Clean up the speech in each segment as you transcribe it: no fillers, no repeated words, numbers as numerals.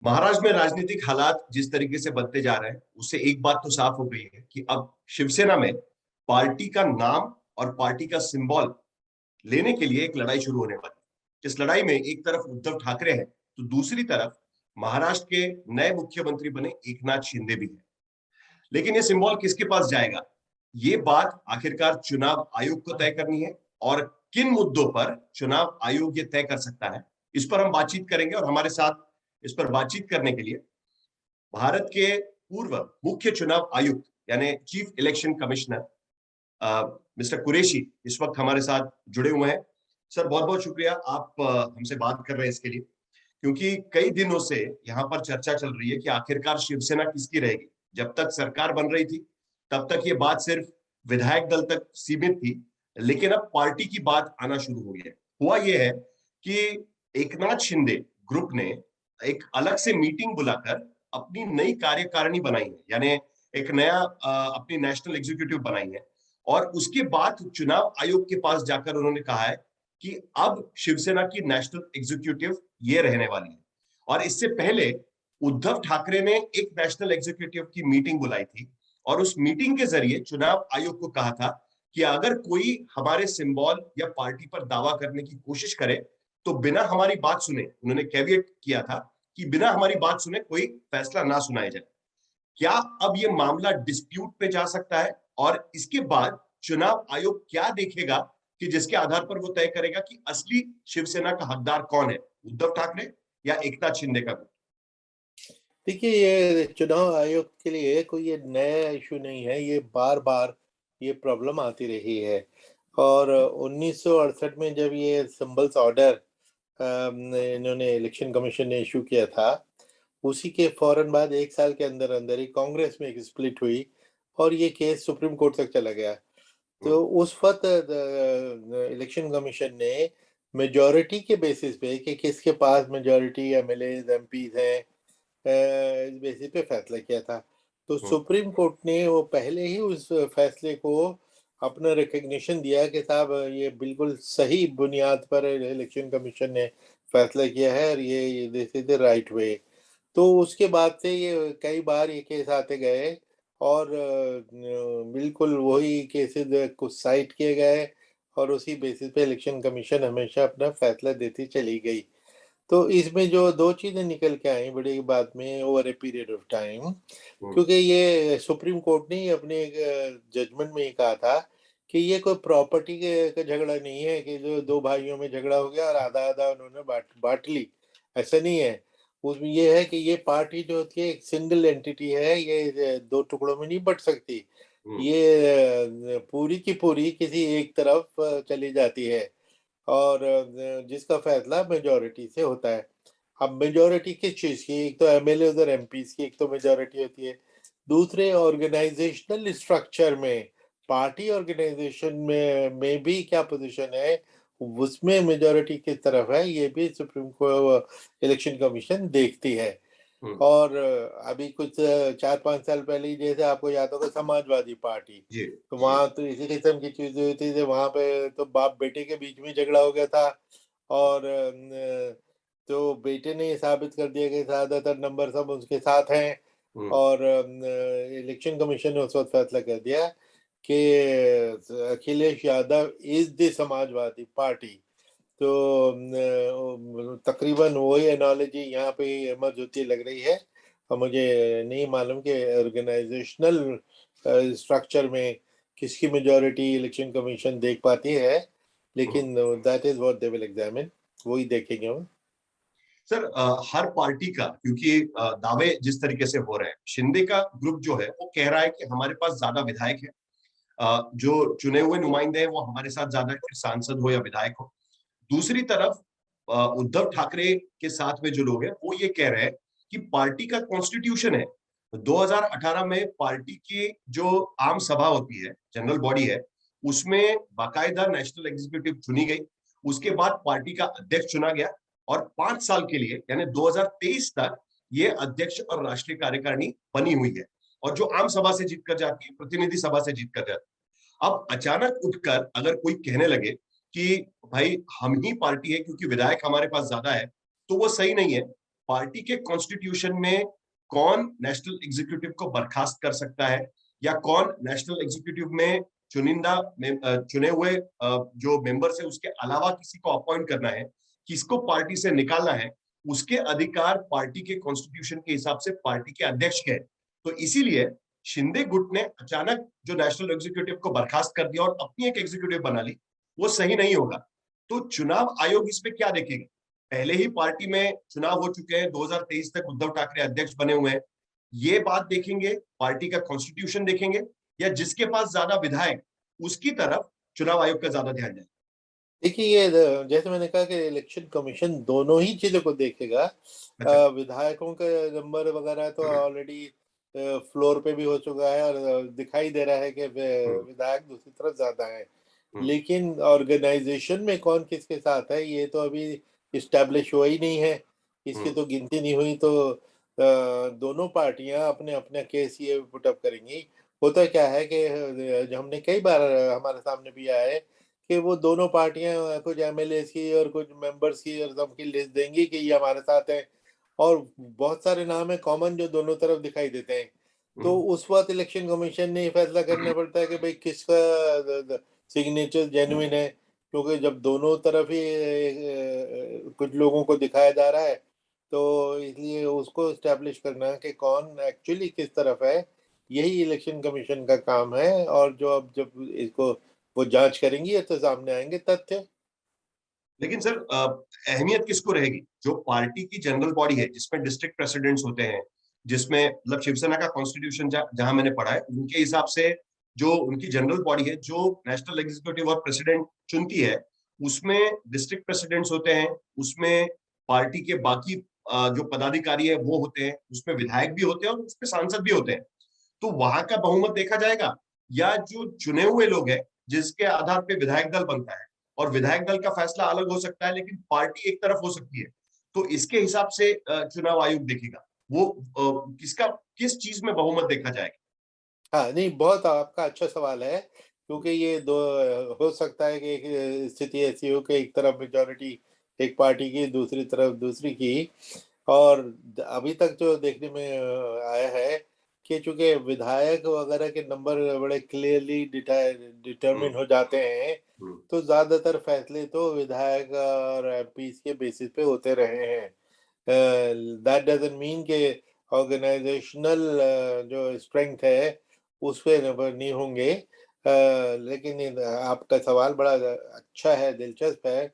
महाराष्ट्र में राजनीतिक हालात जिस तरीके से बनते जा रहे हैं उससे एक बात तो साफ हो गई है कि अब शिवसेना में पार्टी का नाम और पार्टी का सिंबल लेने के लिए एक लड़ाई शुरू होने वाली है। इस लड़ाई में एक तरफ उद्धव ठाकरे हैं तो दूसरी तरफ महाराष्ट्र के नए मुख्यमंत्री बने एकनाथ शिंदे भी हैं। लेकिन ये सिंबल किसके पास जाएगा, ये बात आखिरकार चुनाव आयोग को तय करनी है। और किन मुद्दों पर चुनाव आयोग ये तय कर सकता है, इस पर हम बातचीत करेंगे। और हमारे साथ इस पर बातचीत करने के लिए भारत के पूर्व मुख्य चुनाव आयुक्त यानी chief election commissioner mister Qureshi इस वक्त हमारे साथ जुड़े हुए हैं। सर, बहुत बहुत शुक्रिया आप हमसे बात कर रहे हैं इसके लिए, क्योंकि कई दिनों से यहाँ पर चर्चा चल रही है कि आखिरकार शिवसेना किसकी रहेगी। जब तक सरकार बन रही थी तब तक ये बात सिर्फ विधायक दल तक सीमित थी, लेकिन अब पार्टी की बात आना शुरू हुई है। हुआ ये है कि एकनाथ शिंदे ग्रुप ने एक अलग से मीटिंग बुलाकर अपनी नई कार्यकारिणी बनाई है, यानी एक नया अपनी नेशनल एग्जीक्यूटिव बनाई है। और उसके बाद चुनाव आयोग के पास जाकर उन्होंने कहा है कि अब शिवसेना की नेशनल एग्जीक्यूटिव ये रहने वाली है। और इससे पहले उद्धव ठाकरे ने एक नेशनल एग्जीक्यूटिव की मीटिंग बुलाई थी और उस मीटिंग के जरिए चुनाव आयोग को कहा था कि अगर कोई हमारे सिंबल या पार्टी पर दावा करने की कोशिश करे तो बिना हमारी बात सुने, उन्होंने कैविएट किया था कि बिना हमारी बात सुने कोई फैसला ना सुनाया जाए। क्या अब ये मामला डिस्प्यूट पे जा सकता है? और इसके बाद चुनाव आयोग क्या देखेगा कि जिसके आधार पर वो तय करेगा कि असली शिवसेना का हकदार कौन है, उद्धव ठाकरे या एकनाथ शिंदे का? देखिए, ये चुनाव आयोग के लिए कोई ये नया इशू नहीं है, ये बार-बार ये प्रॉब्लम आती रही है। और 1968 में जब ये सिंबल्स ऑर्डर इन्होंने इलेक्शन कमीशन ने इश्यू किया था, उसी के फ़ौरन बाद 1 साल के अंदर-अंदर ही कांग्रेस में एक स्प्लिट हुई और ये केस सुप्रीम कोर्ट तक चला गया। तो उस वक़्त इलेक्शन कमीशन ने मेजॉरिटी के बेसिस पे कि किसके पास मेजॉरिटी एमएलएज़, एमपीज़ हैं, इस बेसिस पे फैसला किया था। तो सुप्रीम कोर्ट ने वो पहले ही उस फैसले को अपना रिकॉग्निशन दिया कि साहब ये बिल्कुल सही बुनियाद पर इलेक्शन कमीशन ने फैसला किया है और ये दिस इज द राइट वे। तो उसके बाद से ये कई बार ये केस आते गए और बिल्कुल वही केसेस कुछ साइट किए गए और उसी बेसिस पे इलेक्शन कमीशन हमेशा अपना फैसला देती चली गई। तो इसमें जो 2 चीज़ें निकल के आई बड़ी बाद में over a period of time, क्योंकि ये सुप्रीम कोर्ट ने ही अपने एक जजमेंट में ही कहा था कि ये कोई प्रॉपर्टी के का झगड़ा नहीं है कि जो 2 भाइयों में झगड़ा हो गया और आधा-आधा उन्होंने बाँट बाँट ली, ऐसा नहीं है। उसमें ये है कि ये पार्टी जो होती है एक सिंगल एंटिटी है, ये 2 टुकड़ों में नहीं बँट सकती। ये पूरी की पूरी किसी एक तरफ चली जाती है। और जिसका फैसला मेजॉरिटी से होता है। अब मेजॉरिटी किस चीज़ की? एक तो एमएलएज़ और एमपीज़ की एक तो मेजॉरिटी होती है। दूसरे ऑर्गेनाइज़ेशनल स्ट्रक्चर में, पार्टी ऑर्गेनाइज़ेशन में भी क्या पोज़ीशन है, उसमें मेजॉरिटी किस तरफ है, ये भी सुप्रीम को इलेक्शन कमीशन देखती है। और अभी कुछ 4-5 साल पहले ही जैसे आपको याद होगा समाजवादी पार्टी, जी। तो वहाँ तो इसी किस्म की चीज़ें हुई थी, वहाँ पे तो बाप-बेटे के बीच में झगड़ा हो गया था और तो बेटे ने ये साबित कर दिया कि ज़्यादातर नंबर सब उसके साथ हैं और इलेक्शन कमीशन ने उस वक़्त फैसला कर दिया कि Akhilesh Yadav is the Samajwadi party. तो तकरीबन वही एनालॉजी यहाँ पे इमर्ज होती लग रही है और मुझे नहीं मालूम कि ऑर्गेनाइजेशनल स्ट्रक्चर में किसकी मेजॉरिटी इलेक्शन कमीशन देख पाती है, लेकिन that is what they will examine, वही देखेंगे हम। सर, हर पार्टी का, क्योंकि दावे जिस तरीके से हो रहे हैं, शिंदे का ग्रुप जो है वो कह रहा है कि हमारे पास ज्यादा विधायक है, जो चुने हुए नुमाइंदे हैं वो हमारे साथ ज्यादा है, फिर सांसद हो या विधायक हो। दूसरी तरफ उद्धव ठाकरे के साथ में जो लोग हैं वो ये कह रहे हैं कि पार्टी का कॉन्स्टिट्यूशन है, 2018 में पार्टी की जो आम सभा होती है, जनरल बॉडी है, उसमें बाकायदा नेशनल एग्जीक्यूटिव चुनी गई। उसके बाद पार्टी का अध्यक्ष चुना गया और 5 साल के लिए यानी 2023 तक ये अध्यक्ष और राष्ट्रीय कार्यकारिणी बनी हुई है। और जो आम सभा से जीत कर जाती है, प्रतिनिधि सभा से जीत कर जाती है। अब अचानक उठकर अगर कोई कहने लगे कि भाई हम ही पार्टी है क्योंकि विधायक हमारे पास ज्यादा है, तो वो सही नहीं है। पार्टी के कॉन्स्टिट्यूशन में कौन नेशनल एग्जीक्यूटिव को बर्खास्त कर सकता है, या कौन नेशनल एग्जीक्यूटिव में चुने हुए जो मेंबर्स है उसके अलावा किसी को अपॉइंट करना है, किसको पार्टी से निकालना है, उसके अधिकार पार्टी के कॉन्स्टिट्यूशन के हिसाब से पार्टी के अध्यक्ष के। तो इसीलिए शिंदे गुट ने अचानक जो नेशनल एग्जीक्यूटिव को बर्खास्त कर दिया और अपनी एक एग्जीक्यूटिव बना ली, वो सही नहीं होगा। तो चुनाव आयोग इस पे क्या देखेगा? पहले ही पार्टी में चुनाव हो चुके हैं, 2023 तक उद्धव ठाकरे अध्यक्ष बने हुए हैं। ये बात देखेंगे, पार्टी का कॉन्स्टिट्यूशन देखेंगे, या जिसके पास ज्यादा विधायक उसकी तरफ चुनाव आयोग का ज्यादा ध्यान जाए? देखिए ये जैसे मैंने कहा कि इलेक्शन कमीशन दोनों ही चीजों को देखेगा। अच्छा। विधायकों के नंबर वगैरह तो ऑलरेडी फ्लोर पे भी हो चुका है, और दिखाई दे रहा है कि विधायक दूसरी तरफ ज्यादा है। लेकिन ऑर्गेनाइजेशन में कौन किसके साथ है ये तो अभी इस्टेब्लिश हुआ ही नहीं है, इसकी तो गिनती नहीं हुई। तो दोनों पार्टियां अपने अपने केस ये पुटअप करेंगी। होता क्या है कि जो हमने कई बार हमारे सामने भी आया है कि वो दोनों पार्टियां कुछ एमएलए की और कुछ मेंबर्स की और सबकी लिस्ट देंगी कि ये हमारे साथ है, और बहुत सारे नाम है कॉमन जो दोनों तरफ दिखाई देते हैं। तो उस वक्त इलेक्शन कमीशन ने ये फैसला करना पड़ता है कि भाई किसका सिग्नेचर जेन्युइन है, क्योंकि जब दोनों तरफ ही कुछ लोगों को दिखाया जा रहा है, तो इसलिए उसको एस्टैब्लिश करना कि कौन एक्चुअली किस तरफ है, यही इलेक्शन कमीशन का काम है। और जो अब जब इसको वो जांच करेंगी तो सामने आएंगे तथ्य। लेकिन सर, अहमियत किसको रहेगी? जो पार्टी की जनरल बॉडी है, जिसमें डिस्ट्रिक्ट प्रेसिडेंट्स होते हैं, जिसमें मतलब शिवसेना का कॉन्स्टिट्यूशन जहां मैंने पढ़ा है उनके हिसाब से जो उनकी जनरल बॉडी है, जो नेशनल एग्जीक्यूटिव और प्रेसिडेंट चुनती है, उसमें डिस्ट्रिक्ट प्रेसिडेंट्स होते हैं, उसमें पार्टी के बाकी जो पदाधिकारी है वो होते हैं, उसमें विधायक भी होते हैं और उसमें सांसद भी होते हैं। तो वहां का बहुमत देखा जाएगा, या जो चुने हुए लोग हैं जिसके आधार पर विधायक दल बनता है, और विधायक दल का फैसला अलग हो सकता है लेकिन पार्टी एक तरफ हो सकती है। तो इसके हिसाब से चुनाव आयोग देखेगा वो किसका किस चीज में बहुमत देखा जाएगा। हाँ, नहीं बहुत आपका अच्छा सवाल है, क्योंकि ये दो हो सकता है कि एक स्थिति ऐसी हो कि एक तरफ मेजॉरिटी एक पार्टी की, दूसरी तरफ दूसरी की। और अभी तक जो देखने में आया है कि चूंकि विधायक वगैरह के नंबर बड़े क्लियरली डिटरमिन हो जाते हैं, हम्म। तो ज्यादातर फैसले तो विधायक और एमपीज के बेसिस पे होते रहे हैं। दैट डजंट मीन के ऑर्गेनाइजेशनल जो स्ट्रेंथ है उस पे निर्भर नहीं होंगे। लेकिन आपका सवाल बड़ा अच्छा है, दिलचस्प है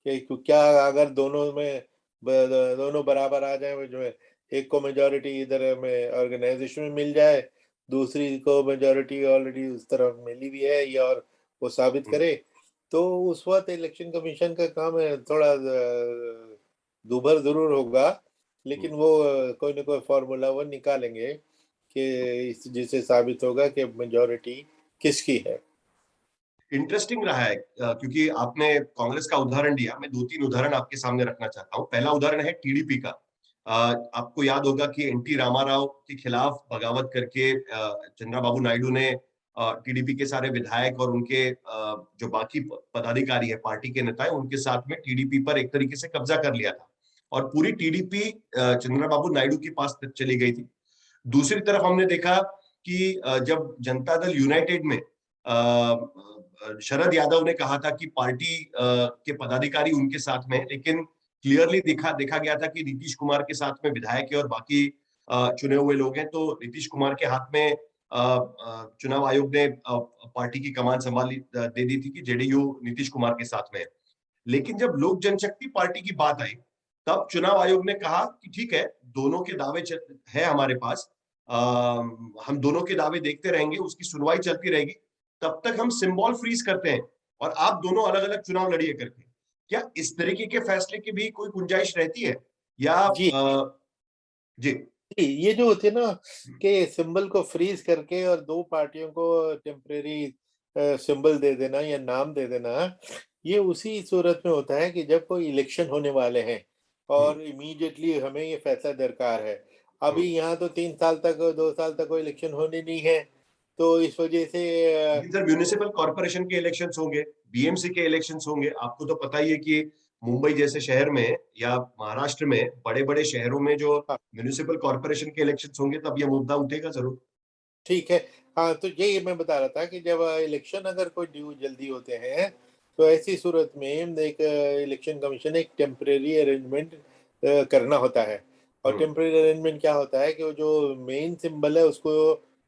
कि क्या अगर दोनों में दोनों बराबर आ जाए, जो है एक को मेजॉरिटी इधर में ऑर्गेनाइजेशन में मिल जाए, दूसरी को मेजॉरिटी ऑलरेडी उस तरफ मिली भी है, या और वो साबित करे, तो उस वक्त इलेक्शन कमीशन का काम है थोड़ा दूभर जरूर होगा। लेकिन वो कोई ना कोई फॉर्मूला वो निकालेंगे कि जिससे साबित होगा कि मेजॉरिटी किसकी है। इंटरेस्टिंग रहा है क्योंकि आपने कांग्रेस का उदाहरण दिया। मैं दो तीन उदाहरण आपके सामने रखना चाहता हूँ। पहला उदाहरण है टीडीपी का। आपको याद होगा कि एनटी रामाराव के खिलाफ बगावत करके चंद्रबाबू नायडू ने टीडीपी के सारे विधायक और उनके जो बाकी पदाधिकारी है, पार्टी के नेता है, उनके साथ में टीडीपी पर एक तरीके से कब्जा कर लिया था, और पूरी टीडीपी चंद्रबाबू नायडू के पास चली गई थी। दूसरी तरफ हमने देखा कि जब जनता दल यूनाइटेड में शरद यादव ने कहा था कि पार्टी के पदाधिकारी उनके साथ में, लेकिन क्लियरली देखा गया था कि नीतीश कुमार के साथ में विधायक है और बाकी चुने हुए लोग हैं। तो नीतीश कुमार के हाथ में चुनाव आयोग ने पार्टी की कमान संभाली दे दी थी कि जेडीयू नीतीश कुमार के साथ में है। लेकिन जब लोक जनशक्ति पार्टी की बात आई, तब चुनाव आयोग ने कहा कि ठीक है, दोनों के दावे है हमारे पास, हम दोनों के दावे देखते रहेंगे, उसकी सुनवाई चलती रहेगी, तब तक हम सिंबल फ्रीज करते हैं और आप दोनों अलग अलग चुनाव लड़िए करके। क्या इस तरीके के फैसले की भी कोई गुंजाइश रहती है, या जी जी? जी, ये जो होती है ना कि सिंबल को फ्रीज करके और दो पार्टियों को टेम्परेरी सिंबल दे देना या नाम दे देना, ये उसी सूरत में होता है कि जब कोई इलेक्शन होने वाले हैं हम्म। और इमीडिएटली हमें ये फैसला दरकार है। अभी हम्म। यहाँ तो 3 साल तक 2 साल तक कोई इलेक्शन होने नहीं है, तो इस वजह से लेकिन सर, म्यूनिसिपल कॉर्पोरेशन के इलेक्शंस होंगे, बीएमसी के इलेक्शंस होंगे, आपको तो पता ही है कि मुंबई जैसे शहर में या महाराष्ट्र में बड़े बड़े शहरों में जो हाँ, म्युनिसिपल कॉर्पोरेशन के इलेक्शन होंगे तब ये मुद्दा उठेगा जरूर। ठीक है। हाँ, तो यही मैं बता रहा था कि जब इलेक्शन अगर कोई ड्यू जल्दी होते हैं, तो ऐसी सूरत में एक इलेक्शन कमीशन एक टेम्परेरी अरेंजमेंट करना होता है। और हम्म। टेम्परेरी अरेंजमेंट क्या होता है कि वो जो मेन सिंबल है उसको,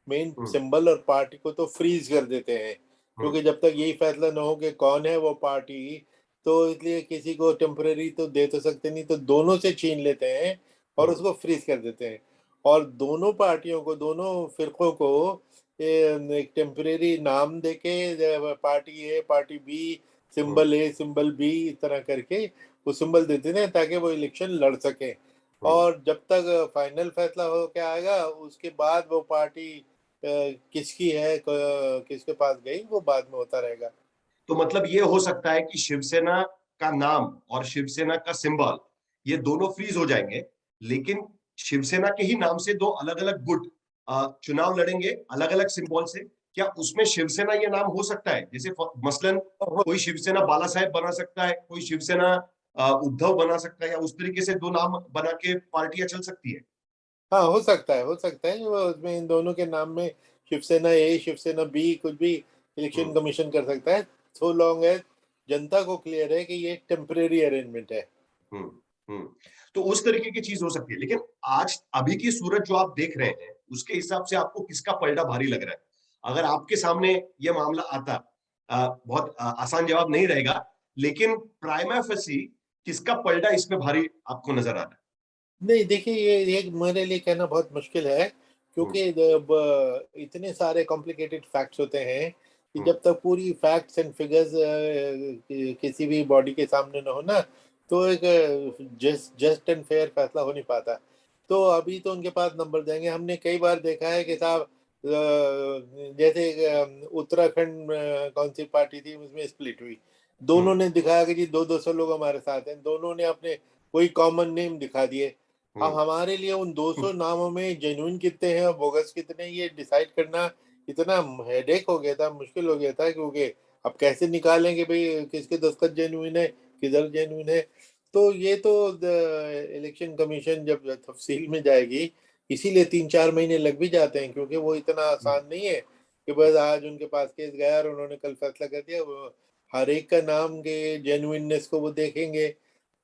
मेन हम्म। सिंबल और पार्टी को तो फ्रीज कर देते हैं, हम्म। क्योंकि जब तक यही फैसला ना हो कि कौन है वो पार्टी, तो इसलिए किसी को टेम्परेरी तो दे तो सकते नहीं, तो दोनों से छीन लेते हैं और हम्म। उसको फ्रीज कर देते हैं। और दोनों पार्टियों को, दोनों फिरकों को एक टेम्परेरी नाम देके, पार्टी ए, पार्टी बी, हम्म। सिंबल ए, सिंबल बी, इस तरह करके वो सिंबल देते थे ताकि वो इलेक्शन लड़ सके। हम्म। और जब तक फाइनल फैसला हो के आएगा, उसके बाद वो पार्टी किसकी है, किसके पास गई, वो बाद में होता रहेगा। तो मतलब ये हो सकता है कि शिवसेना का नाम और शिवसेना का सिंबल ये दोनों फ्रीज हो जाएंगे, लेकिन शिवसेना के ही नाम से दो अलग अलग गुट चुनाव लड़ेंगे अलग अलग सिंबल से। क्या उसमें शिवसेना ये नाम हो सकता है? जैसे मसलन कोई शिवसेना बाला साहेब बना सकता है, कोई शिवसेना उद्धव बना सकता है, या उस तरीके से दो नाम बना के पार्टियां चल सकती है। हाँ, हो सकता है, हो सकता है। वो उसमें इन दोनों के नाम में शिवसेना ए, शिवसेना बी, कुछ भी इलेक्शन हम्म। कमीशन कर सकता है, सो लॉन्ग एज जनता को क्लियर है कि ये टेम्परेरी अरेंजमेंट है। हम्म। हम्म। तो उस तरीके की चीज हो सकती है, लेकिन आज अभी की सूरत जो आप देख रहे हैं उसके हिसाब से आपको किसका पलड़ा भारी लग रहा है? अगर आपके सामने ये मामला आता, बहुत आसान जवाब नहीं रहेगा, लेकिन प्राइमा फेसी किसका पलड़ा इसमें भारी आपको नजर आ रहा है? नहीं, देखिए, ये मेरे लिए कहना बहुत मुश्किल है, हम्म। क्योंकि जब इतने सारे कॉम्प्लिकेटेड फैक्ट्स होते हैं कि हम्म। जब तक पूरी फैक्ट्स एंड फिगर्स किसी भी बॉडी के सामने ना हो ना, तो एक जस्ट एंड फेयर फैसला हो नहीं पाता। तो अभी तो उनके पास नंबर देंगे। हमने कई बार देखा है कि साहब, जैसे उत्तराखंड कौन सी पार्टी थी, उसमें स्प्लिट हुई। दोनों हम्म। ने दिखाया कि जी 200 लोग हमारे साथ हैं, दोनों ने अपने कोई कॉमन नेम दिखा दिए। अब हम्म। हमारे लिए उन 200 नामों में जेन्युइन कितने हैं और बोगस कितने हैं, ये डिसाइड करना इतना हेडेक हो गया था, मुश्किल हो गया था, क्योंकि अब कैसे निकालें कि भाई किसके दस्तखत जेन्युइन है, किधर जेन्युइन है। तो ये तो इलेक्शन कमीशन जब तफसील में जाएगी, इसीलिए 3-4 महीने लग भी जाते हैं, क्योंकि वो इतना हम्म। आसान नहीं है कि बस आज उनके पास केस गया और उन्होंने कल फैसला कर दिया। वो हर एक का नाम के जेन्युइननेस को वो देखेंगे,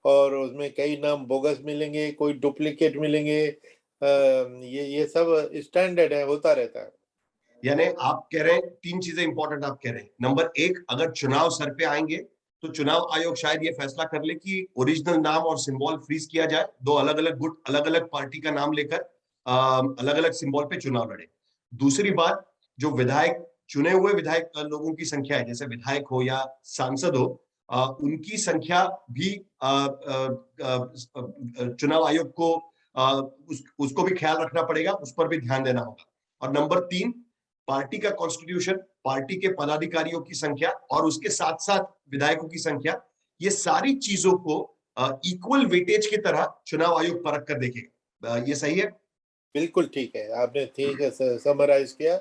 और उसमें कई नाम बोगस मिलेंगे, कोई डुप्लीकेट मिलेंगे। ये सब स्टैंडर्ड है, होता रहता है। यानी आप कह रहे हैं तीन चीजें इंपॉर्टेंट आप कह रहे हैं। नंबर एक, अगर चुनाव सर पे आएंगे तो चुनाव आयोग शायद ये फैसला कर ले कि ओरिजिनल नाम और सिंबल फ्रीज किया जाए, दो अलग अलग गुट अलग अलग पार्टी का नाम लेकर अलग अलग सिंबल पे चुनाव लड़े। दूसरी बात, जो विधायक, चुने हुए विधायक लोगों की संख्या है, जैसे विधायक हो या सांसद हो, उनकी संख्या भी चुनाव आयोग को उसको भी ख्याल रखना पड़ेगा, उस पर भी ध्यान देना होगा। और नंबर तीन, पार्टी का कॉन्स्टिट्यूशन, पार्टी के पदाधिकारियों की संख्या और उसके साथ साथ विधायकों की संख्या, ये सारी चीजों को इक्वल वेटेज की तरह चुनाव आयोग परख कर देखेगा। ये सही है? बिल्कुल ठीक है, आपने ठीक है समराइज किया,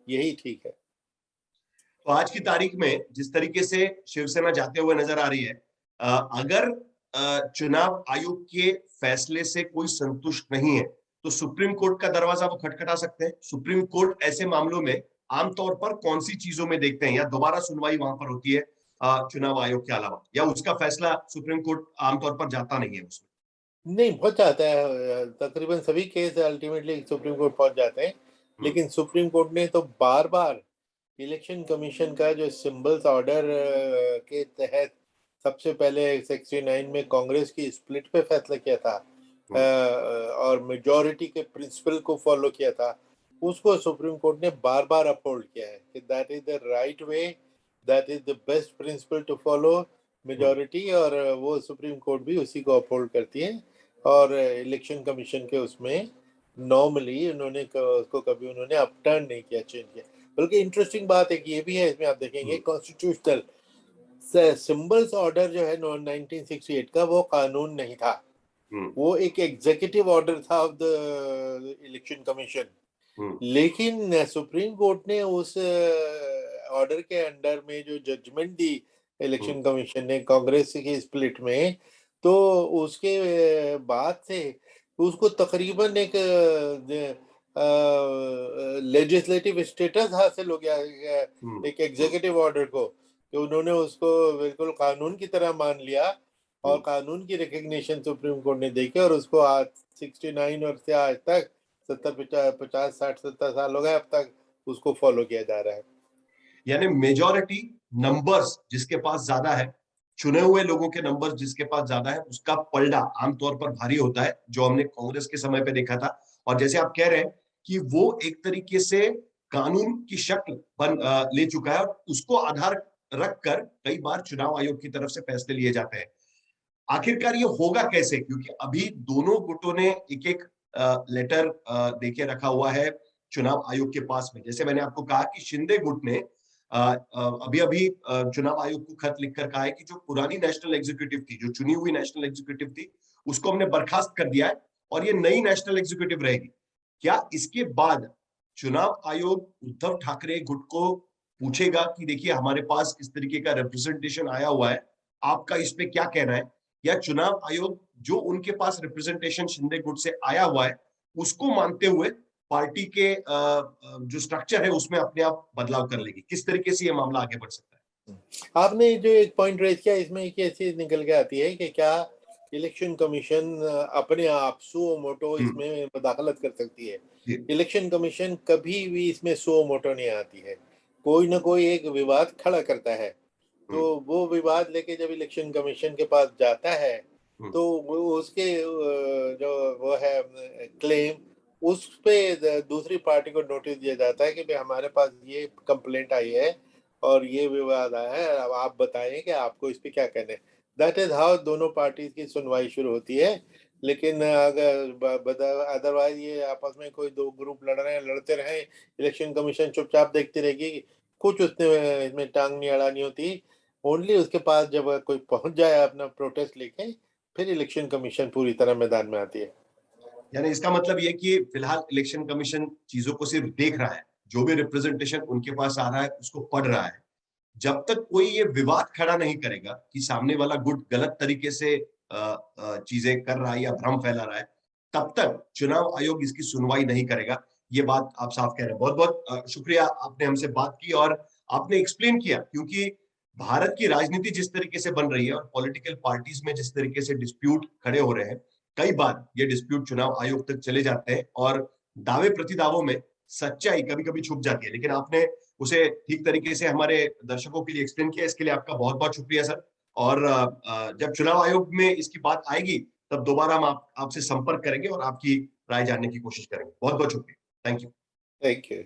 यही ठीक है। तो आज की तारीख में जिस तरीके से शिवसेना जाते हुए नजर आ रही है, अगर चुनाव आयोग के फैसले से कोई संतुष्ट नहीं है तो सुप्रीम कोर्ट का दरवाजा वो खटखटा सकते हैं। सुप्रीम कोर्ट ऐसे मामलों में आमतौर पर कौन सी चीजों में देखते हैं, या दोबारा सुनवाई वहां पर होती है चुनाव आयोग के अलावा, या उसका फैसला सुप्रीम कोर्ट आमतौर पर जाता नहीं है उसमें? नहीं, पहुंच जाता है, तकरीबन सभी केस अल्टीमेटली सुप्रीम कोर्ट पहुंच जाते हैं। हम्म। लेकिन सुप्रीम कोर्ट ने तो बार बार इलेक्शन कमीशन का जो सिंबल्स ऑर्डर के तहत सबसे पहले 69 में कांग्रेस की स्प्लिट पे फैसला किया था, हम्म। और मेजॉरिटी के प्रिंसिपल को फॉलो किया था, उसको सुप्रीम कोर्ट ने बार बार अपहोल्ड किया है कि that is the right way, that is the best principle to follow, hmm. Majority. और वो सुप्रीम कोर्ट भी उसी को अपहोल्ड करती है। और इलेक्शन कमीशन के उसमें नॉर्मली उन्होंने उसको कभी उन्होंने अपटर्न नहीं किया, चेंज किया। बल्कि इंटरेस्टिंग बात एक ये भी है, इसमें आप देखेंगे हम्म। कॉन्स्टिट्यूशनल सिंबल्स ऑर्डर जो है 1968 का, वो कानून नहीं था, हम्म। वो एक एग्जीक्यूटिव ऑर्डर था ऑफ द इलेक्शन कमीशन। हम्म। लेकिन सुप्रीम कोर्ट ने उस ऑर्डर के अंडर में जो जजमेंट दी इलेक्शन कमीशन ने कांग्रेस की स्प्लिट में, तो उसके बाद से उसको तकरीबन एक लेजिस्लेटिव स्टेटस हासिल हो गया एक एग्जीक्यूटिव ऑर्डर को, कि उन्होंने उसको बिल्कुल कानून की तरह मान लिया और कानून की रिकग्निशन सुप्रीम कोर्ट ने देखी, और उसको आज 69 और से आज तक 70 50 60 70 साल हो गए, अब तक उसको फॉलो किया जा रहा है। यानी मेजॉरिटी नंबर्स जिसके पास ज्यादा है, चुने हुए लोगों के नंबर्स जिसके पास ज्यादा है, उसका पलड़ा आमतौर पर भारी होता है, जो हमने कांग्रेस के समय पे देखा था। और जैसे आप कह रहे हैं कि वो एक तरीके से कानून की शक्ल ले चुका है, और उसको आधार रखकर कई बार चुनाव आयोग की तरफ से फैसले लिए जाते हैं। आखिरकार ये होगा कैसे, क्योंकि अभी दोनों गुटों ने एक एक लेटर देके रखा हुआ है चुनाव आयोग के पास में। जैसे मैंने आपको कहा कि शिंदे गुट ने अभी अभी चुनाव आयोग को खत लिखकर कहा है कि जो पुरानी नेशनल एग्जीक्यूटिव थी, जो चुनी हुई नेशनल एग्जीक्यूटिव थी, उसको हमने बर्खास्त कर दिया है और ये नई नेशनल एग्जीक्यूटिव रहेगी। क्या इसके बाद चुनाव आयोग उद्धव ठाकरे गुट को पूछेगा कि देखिए हमारे पास इस तरीके का रिप्रेजेंटेशन आया हुआ है, आपका इस पे क्या कहना है? या चुनाव आयोग जो उनके पास रिप्रेजेंटेशन शिंदे गुट से आया हुआ है उसको मानते हुए पार्टी के जो स्ट्रक्चर है उसमें अपने आप बदलाव कर लेगी? किस तरीके से ये मामला आगे बढ़ सकता है? आपने जो एक पॉइंट रेज किया, इसमें एक ऐसी निकल के आती है कि क्या इलेक्शन कमीशन अपने आप सो मोटो इसमें मुदाखलत कर सकती है? इलेक्शन कमीशन कभी भी इसमें सो मोटो नहीं आती है, कोई ना कोई एक विवाद खड़ा करता है, तो वो विवाद लेके जब इलेक्शन कमीशन के पास जाता है, तो वो उसके जो वो है क्लेम, उस पे दूसरी पार्टी को नोटिस दिया जाता है कि भाई हमारे पास ये कंप्लेंट आई है और ये विवाद आया है, अब आप बताएं कि आपको इस पे क्या कहना है। दैट इज हाउ दोनों पार्टीज की सुनवाई शुरू होती है। लेकिन अगर अदरवाइज ये आपस में कोई दो ग्रुप लड़ रहे हैं, लड़ते रहे, इलेक्शन कमीशन चुपचाप देखती रहेगी, कुछ उसने इसमें टांग नहीं अड़ानी होती। ओनली उसके पास जब कोई पहुंच जाए अपना प्रोटेस्ट लेके, फिर इलेक्शन कमीशन पूरी तरह मैदान में आती है। यानी इसका मतलब ये कि फिलहाल इलेक्शन कमीशन चीजों को सिर्फ देख रहा है, जो भी रिप्रेजेंटेशन उनके पास आ रहा है उसको पढ़ रहा है। जब तक कोई ये विवाद खड़ा नहीं करेगा कि सामने वाला गुट गलत तरीके से चीजें कर रहा है या भ्रम फैला रहा है, तब तक चुनाव आयोग इसकी सुनवाई नहीं करेगा। ये बात आप साफ कह रहे हैं। बहुत बहुत शुक्रिया, आपने हमसे बात की और आपने एक्सप्लेन किया, क्योंकि भारत की राजनीति जिस तरीके से बन रही है और पॉलिटिकल पार्टीज में जिस तरीके से डिस्प्यूट खड़े हो रहे हैं, कई बार ये डिस्प्यूट चुनाव आयोग तक चले जाते हैं और दावे प्रतिदावों में सच्चाई कभी कभी छुप जाती है। लेकिन आपने उसे ठीक तरीके से हमारे दर्शकों के लिए एक्सप्लेन किया, इसके लिए आपका बहुत बहुत शुक्रिया सर। और जब चुनाव आयोग में इसकी बात आएगी तब दोबारा हम आपसे संपर्क करेंगे और आपकी राय जानने की कोशिश करेंगे। बहुत बहुत शुक्रिया। Thank you. Thank you.